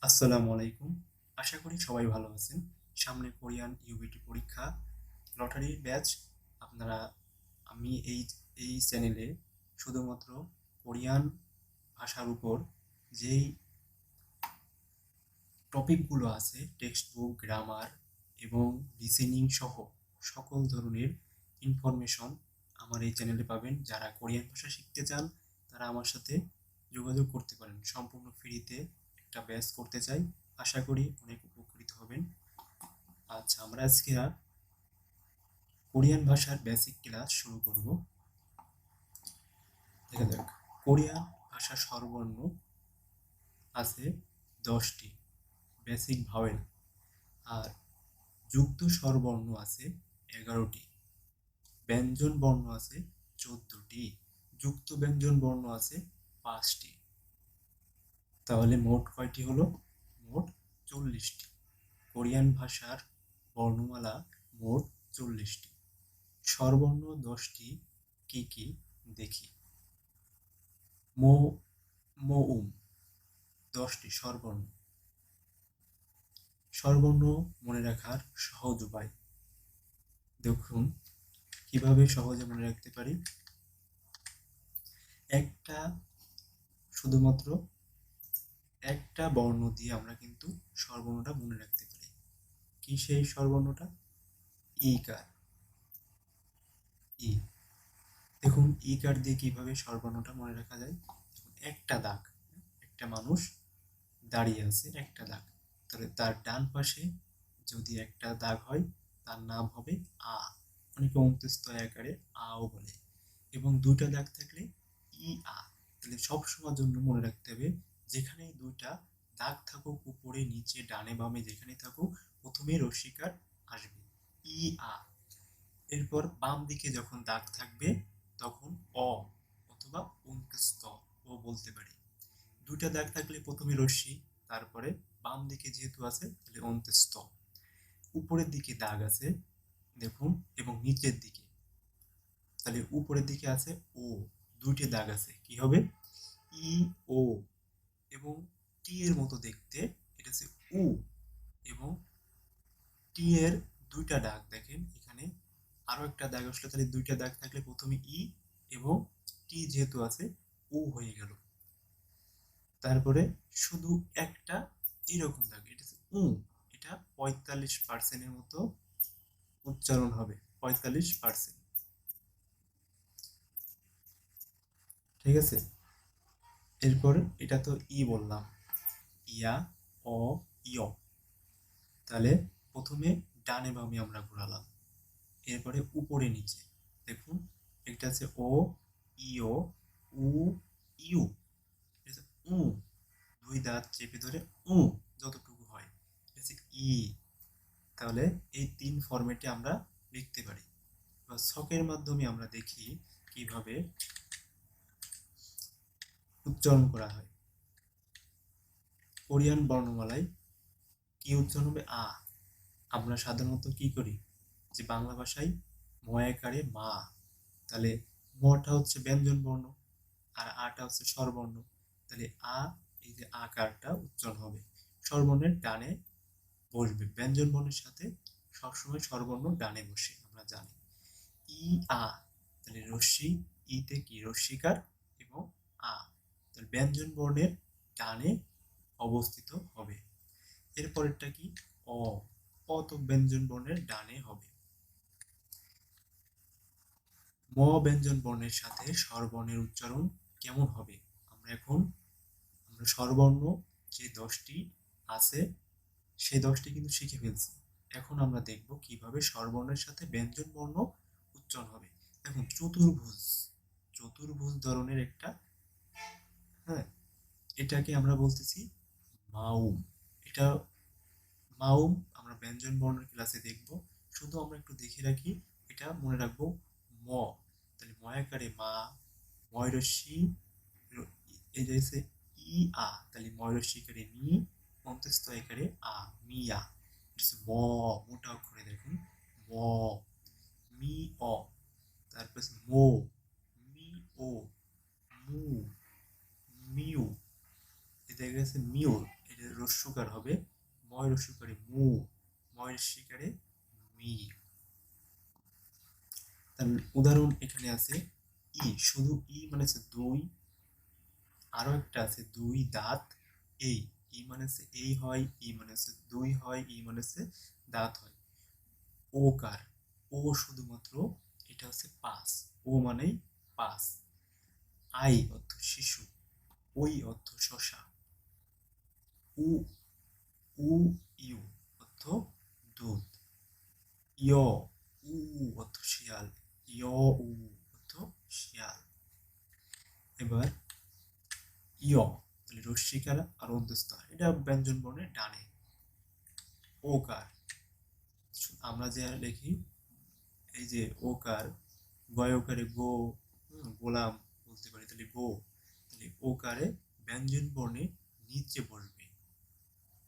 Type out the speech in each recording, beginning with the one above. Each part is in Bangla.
আসসালামু আলাইকুম। আশা করি সবাই ভালো আছেন। সামনে কোরিয়ান ইউবিটি পরীক্ষা, লটারির ব্যাচ। আপনারা আমি এই চ্যানেলে শুধুমাত্র কোরিয়ান ভাষার উপর যেই টপিকগুলো আছে, টেক্সট বুক, গ্রামার এবং লিসেনিং সহ সকল ধরনের ইনফরমেশন আমার এই চ্যানেলে পাবেন। যারা কোরিয়ান ভাষা শিখতে চান তারা আমার সাথে যোগাযোগ করতে পারেন। সম্পূর্ণ ফ্রিতে একটা ব্যাচ করতে চাই। আশা করি অনেক উপকৃত হবেন। আচ্ছা, আমরা আজকে কোরিয়ান ভাষার বেসিক ক্লাস শুরু করব। দেখা যাক। কোরিয়ান ভাষা স্বরবর্ণ আছে 10টি বেসিক ভাওয়েল, আর যুক্ত স্বরবর্ণ আছে 11টি, ব্যঞ্জন বর্ণ আছে 14টি, যুক্ত ব্যঞ্জন বর্ণ আছে 5টি। তাহলে মোট কয়টি হলো? মোট 40টি। কোরিয়ান ভাষার বর্ণমালা মোট 40টি। স্বরবর্ণ 10টি কি কি দেখি। মো মৌম 10টি স্বরবর্ণ। স্বরবর্ণ মনে রাখার সহজ উপায় দেখুন কিভাবে সহজে মনে রাখতে পারি। একটা শুধুমাত্র একটা বর্ণ দিয়ে আমরা কিন্তু স্বরবর্ণটা মনে রাখতে পারি। কি সেই স্বরবর্ণটা? ইকার। ই। দেখুন ইকার দিয়ে কিভাবে স্বরবর্ণটা মনে রাখা যায়। একটা দাগ, একটা মানুষ দাঁড়িয়ে আছে, একটা দাগ, তাহলে তার ডান পাশে যদি একটা দাগ হয় তার নাম হবে আ। অনেকে অন্ত্যস্ত আকারে আও বলে। এবং দুইটা দাগ থাকলে ই আ। তাহলে সব সময়ের জন্য মনে রাখতে হবে, যেখানে দুইটা দাগ থাকুক, উপরে নিচে ডানে বামে যেখানে থাকুক, প্রথমে রস্যিকার আসবে ই আ। এরপর বাম দিকে যখন দাগ থাকবে তখন অ অথবা অন্ত্যস্ত ও বলতে পারি। দুইটা দাগ থাকলে প্রথমে রশ্মি, তারপরে বাম দিকে যেহেতু আছে তাহলে অন্ত্যস্ত। উপরের দিকে দাগ আছে দেখুন, এবং নিচের দিকে, তাহলে উপরের দিকে আছে ও, দুইটি দাগ আছে, কি হবে? ই ও। এবং টি এর মতো দেখতে, এটা হচ্ছে উ। এবং টি এর দুইটা দাগ দেখেন এখানে, আরো একটা দাগ আসলে, তাহলে দুইটা দাগ থাকলে প্রথমে ই এবং টি যেহেতু আছে উ হয়ে গেল। তারপরে শুধু একটা এরকম দাগ, এটা উ। এটা 45% মতো উচ্চারণ হবে, 45%। ঠিক আছে। এরপর এটা তো ই বললাম, ইয়া, অ, ইয়। তাহলে প্রথমে ডানে বামে আমরা ঘোরালাম, এরপরে উপরে নিচে দেখুন, একটা আছে ও, ইও, উ, ইউ। উ, দুই দাঁত চেপে ধরে উ যতটুকু হয়, এটা হচ্ছে ই। তাহলে এই তিন ফরম্যাটে আমরা লিখতে পারি। বা ছকের মাধ্যমে আমরা দেখি কিভাবে উচ্চারণ করা হয়। কোরিয়ান বর্ণমালায় কি উচ্চারণ হবে? আ। আমরা সাধারণত কি করি, যে বাংলা ভাষায় ময়াকারে মা, তাহলে মটা হচ্ছে ব্যঞ্জন বর্ণ আর আটা হচ্ছে স্বরবর্ণ। তাহলে আ, এই যে আকারটা উচ্চারণ হবে স্বরবর্ণের ডানে বসবে। ব্যঞ্জন বর্ণের সাথে সবসময় স্বরবর্ণ ডানে বসে, আমরা জানি। ই আ, তাহলে রশ্মি, ইতে কি রস্যিকার, এবং আ, তাহলে ব্যঞ্জন বর্ণের ডানে অবস্থিত হবে। এরপরেরটা কি? অ। অ তো ব্যঞ্জন বর্ণের ডানে হবে। ম ব্যঞ্জন বর্ণের সাথে স্বরবর্ণের উচ্চারণ কেমন হবে? আমরা স্বরবর্ণ যে 10টি আছে সেই 10টি কিন্তু শিখে ফেলছি। এখন আমরা দেখব কিভাবে স্বরবর্ণের সাথে ব্যঞ্জন বর্ণ উচ্চারণ হবে। দেখুন চতুর্ভুজ, চতুর্ভুজ ধরনের একটা, হ্যাঁ, এটাকে আমরা বলতেছি মাউম। এটা মাউম আমরা ব্যঞ্জন বর্ণের ক্লাসে দেখব। শুধু আমরা একটু দেখে রাখি, এটা মনে রাখবো ম। তাহলে ময়াকারে মা, ময়রস্যি, এই যে ই আ, তাহলে ময়রস্যিকারে মি, অন্তস্থ একারে আ, মিয়া। ম, মোটা অক্ষরে দেখুন ম। মি অ, তারপর মো, মি ও, মু, মিউ। এটা গেছে মিউ, এটা রস্যকার হবে ময় রস্যকারে মু, ময় রস্যকারে মি। তার উদাহরণ এখানে আছে ই, শুধু ই মানে হচ্ছে দুই, আরো একটা আছে দুই দাঁত এই, ই মানে হচ্ছে এই হয়, ই মানে হচ্ছে দুই হয়, ই মানে হচ্ছে দাঁত হয়। ওকার, ও শুধুমাত্র এটা হচ্ছে পাঁচ, ও মানেই পাঁচ। আই অর্থ শিশু, ওই অর্থ শশা, উ উ ইউ অর্থ দুধ, ইয় উ অর্থ শিয়াল, ইয় উ অর্থ শিয়াল। এবার ইয় তাহলে রস্যিকার আর অন্তস্থ, এটা ব্যঞ্জন বর্ণের ডানে। ওকার আমরা যে লিখি এই যে ওকার, গয়কারে গো, গোলাম বলতে পারি, তাহলে গো, তাহলে ওকারে ব্যঞ্জন বর্ণে নিচে বসবে।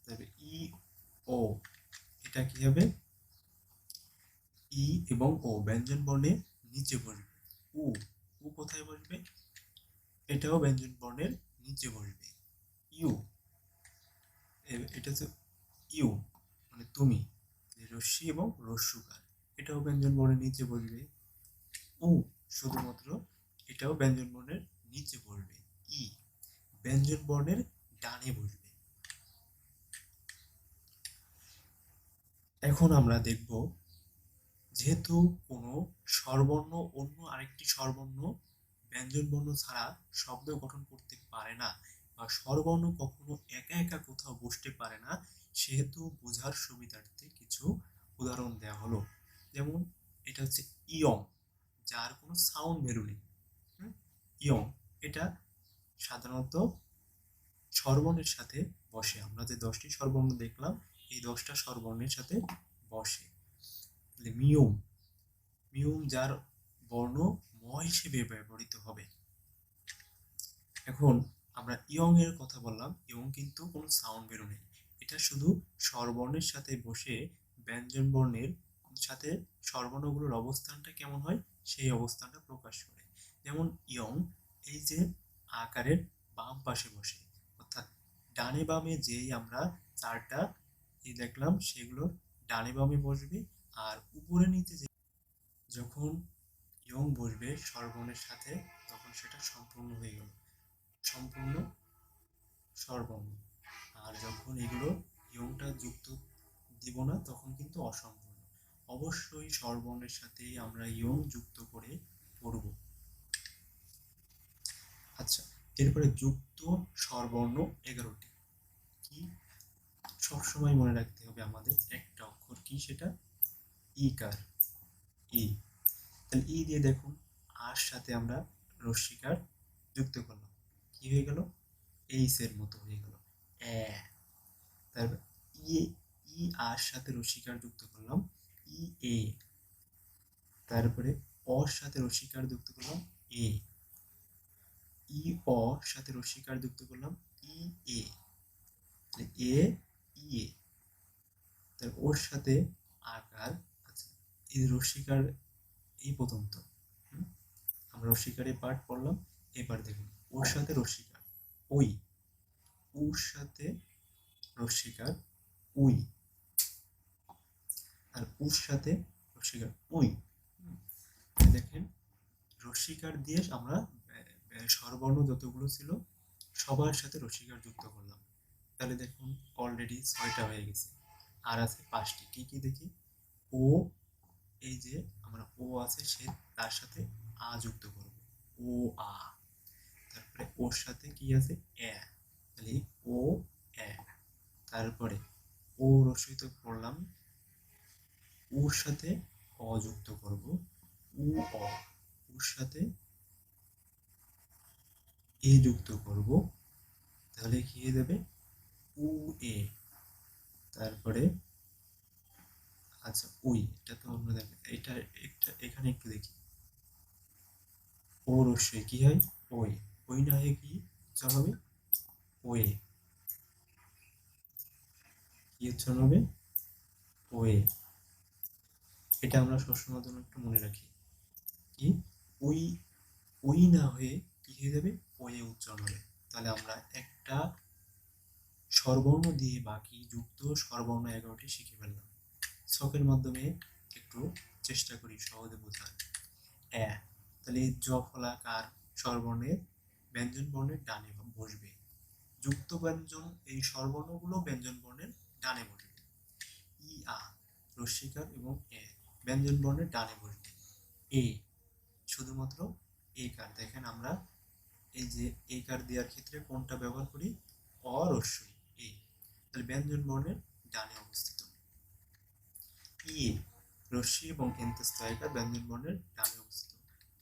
তবে ই ও এটা কি হবে, ই এবং ও ব্যঞ্জন বর্ণে নিচে বসবে। উ উ কোথায় বসবে, এটাও ব্যঞ্জন বর্ণের নিচে বসবে। ইউ এটা হচ্ছে ইউ মানে তুমি, রস্যি এবং রস্যকার, এটাও ব্যঞ্জন বর্ণের নিচে বসবে। উ শুধুমাত্র এটাও ব্যঞ্জন বর্ণের নিচে বসবে। ই ব্যঞ্জন বর্ণের ডানে বসবে। এখন আমরা দেখব যেহেতু কোনো স্বরবর্ণ অন্য আরেকটি স্বরবর্ণ ব্যঞ্জন বর্ণ ছাড়া শব্দ গঠন করতে পারে না, বা স্বরবর্ণ কখনো একা একা কোথাও বসতে পারে না, সেহেতু বোঝার সুবিধার্থে কিছু উদাহরণ দেওয়া হলো। যেমন এটা হচ্ছে ইয়ং, যার কোনো সাউন্ড বেরোয়নি। ইয়ং এটা সাধারণত স্বরবর্ণের সাথে বসে, আমরা যে 10টি স্বরবর্ণ দেখলাম এই 10টা স্বরবর্ণের সাথে বসে। মিউম, মিউম যার বর্ণ ম হিসেবে ব্যবহৃত হবে। এখন আমরা ইয়ং এর কথা বললাম, ইয়ং কিন্তু কোনো সাউন্ড বেরোয়নি, এটা শুধু স্বরবর্ণের সাথে বসে ব্যঞ্জন বর্ণের সাথে স্বরবর্ণগুলোর অবস্থানটা কেমন হয় সেই অবস্থানটা প্রকাশ করে। যেমন ইয়ং এই যে আকারের বাম পাশে বসে, অর্থাৎ ডানে বামে যেই আমরা চারটা দেখলাম সেগুলো ডানে বামে বসবে, আর উপরে নিচে যে যখন ইয়ং বসবে স্বরবর্ণের সাথে তখন সেটা সম্পূর্ণ হয়ে গেল, সম্পূর্ণ স্বরবর্ণ। আর যখন এগুলো ইয়ংটা যুক্ত দিব না তখন কিন্তু অসম্পূর্ণ। অবশ্যই স্বরবর্ণের সাথে আমরা ইয়ং যুক্ত করে পড়ব। আচ্ছা, এরপরে যুক্ত স্বরবর্ণ 11টি। কি সবসময় মনে রাখতে হবে আমাদের একটা অক্ষর, কি সেটা ইকার, ই। তাহলে ই দিয়ে দেখুন আর সাথে আমরা রস্যিকার যুক্ত করলাম, কি হয়ে গেল, এইচ এর মতো হয়ে গেল এ। তারপর ই, ই আর সাথে রস্যিকার যুক্ত করলাম ই এ। তারপরে অর সাথে রস্যিকার যুক্ত করলাম এ, ই অ সাথে রস্যিকার যুক্ত করলাম ই এ, এ ই এ। তার ওর সাথে আকার, আচ্ছা এই রস্যিকার এই পর্যন্ত আমরা রস্যিকারের পার্ট পড়লাম। এবার দেখুন ওর সাথে রস্যিকার ওই, উর সাথে রস্যিকার উই, আর উর সাথে রস্যিকার উই। দেখেন রস্যিকার দিয়ে আমরা স্বরবর্ণ যতগুলো ছিল সবার সাথে রস্যিকার যুক্ত করলাম। তাহলে দেখুন অলরেডি 6টা হয়ে গেছে, আর আছে 5টি। কি কি দেখি, ও এই যে আমরা ও আছে সে তার সাথে আ যুক্ত করব, ও আ। তারপরে ওর সাথে কি আছে এ, তাহলে ও এ। তারপরে ও রস্যই তো পড়লাম, ওর সাথে অ যুক্ত করব, উ অ। ওর সাথে এ যুক্ত করব, তাহলে কি হয়ে যাবে উ এ। তারপরে আচ্ছা উই, এটা তো অন্য দেখেন, এটা একটা এখানে একটু দেখি, ও রস্যই কি হয় ওই, ওই না হয়ে কি উচ্চারণ হবে ওয়ে, কি উচ্চারণ হবে ওয়ে। এটা আমরা সবসময়ের জন্য একটু মনে রাখি, কি ওই, ওই না হয়ে কি হয়ে যাবে ওয়ে উচ্চারণ হবে। তাহলে আমরা একটা স্বরবর্ণ দিয়ে বাকি যুক্ত স্বরবর্ণ 11টি শিখে ফেললাম। ছকের মাধ্যমে একটু চেষ্টা করি সহজে বোঝার। এ, তাহলে জ ফলাকার স্বরবর্ণের ব্যঞ্জন বর্ণের ডানে বসবে। যুক্ত ব্যঞ্জন এই স্বরবর্ণগুলো ব্যঞ্জন বর্ণের ডানে বসবে। ই আ রস্বীকার এবং এ ব্যঞ্জন বর্ণের ডানে বসবে। এ শুধুমাত্র এ কার, দেখেন আমরা এই যে এ কার দেওয়ার ক্ষেত্রে কোনটা ব্যবহার করি, অরস্বই এ, তাহলে ব্যঞ্জন বর্ণের ডানে অবস্থিত। ই রস্বী এবং এন্তস্থ আকার ব্যঞ্জন বর্ণের ডানে অবস্থিত।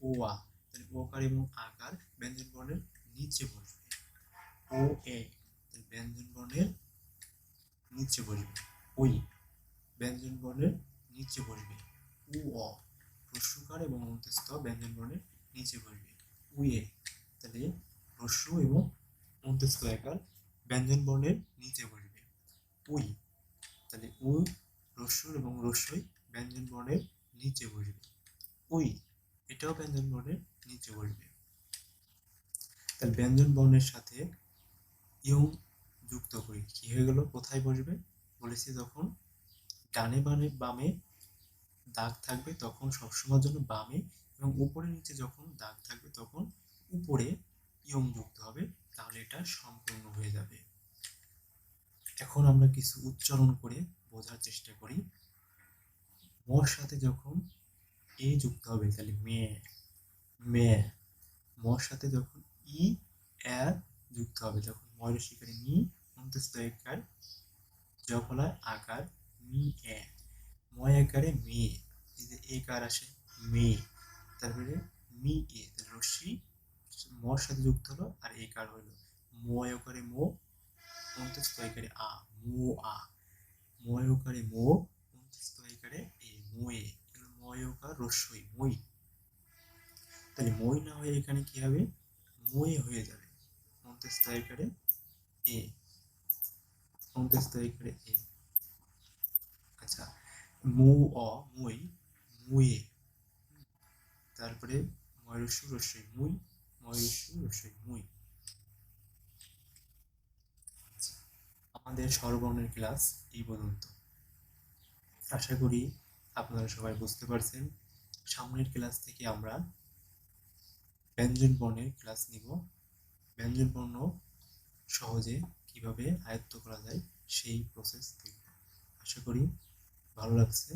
ও আ, তাহলে ওকার এবং আকার ব্যঞ্জন বর্ণের নিচে বসবে। ও এ, তাহলে ব্যঞ্জন বর্ণের নিচে বসবে। ওই ব্যঞ্জন বর্ণের নিচে বসবে। উ অ হ্রস্বকার এবং অন্তস্থ ব্যঞ্জন বর্ণের নিচে বসবে। উয়ে, তাহলে হ্রস্ব এবং অন্তস্থ আকার ব্যঞ্জন বর্ণের নিচে বসবে। উই, তাহলে উ হ্রস্ব এবং হ্রস্বই ব্যঞ্জন বর্ণের নিচে বসবে। উই, এটাও ব্যঞ্জন বর্ণের নিচে বসবে। তাহলে ব্যঞ্জন বর্ণের সাথে ইয়ং যুক্ত করি, কি হয়ে গেল, কোথায় বসবে বলেছি, যখন ডানে বামে দাগ থাকবে তখন সবসময়ের জন্য বামে, এবং উপরে নিচে যখন দাগ থাকবে তখন উপরে ইয়ং যুক্ত হবে, তাহলে এটা সম্পূর্ণ হয়ে যাবে। এখন আমরা কিছু উচ্চারণ করে বোঝার চেষ্টা করি। মর সাথে যখন এ যুক্ত হবে তাহলে মে, মে। মর সাথে যখন ই এ যুক্ত হবে তখন ময়ের শিকারে মি, অন্তস্থ একার জফলায় আকার মি এ, ময় আকারে মে, এই যে একার আসে মে, তারপরে মি এ, তাহলে রশ্মি মর সাথে যুক্ত হলো আর একার হলো ময় করে মো, অন্তস্থ একারে আ, মো আ, ময় করে মো, অন্তস্থ একারে এ, মোয়ে, এগুলো ময় ওকার রস্যই মই, তাহলে মই না হয়ে এখানে কি হবে, ময়ে হয়ে যাবে, অন্তস্থ একারে এ, অন্তস্থ একারে এ। আচ্ছা, মু অ মই, মুয়ে, তারপরে ময়ূরস্য রস্যই মুই, ময়ূরস্য রস্যই মুই। আমাদের স্বরবর্ণের ক্লাস এই পর্যন্ত। আশা করি আপনারা সবাই বুঝতে পারছেন। সামনের ক্লাস থেকে আমরা ব্যঞ্জন বর্ণের ক্লাস নিব। ব্যঞ্জন বর্ণ সহজে কিভাবে আয়ত্ত করা যায় সেই প্রসেস দেখব। আশা করি ভালো লাগছে।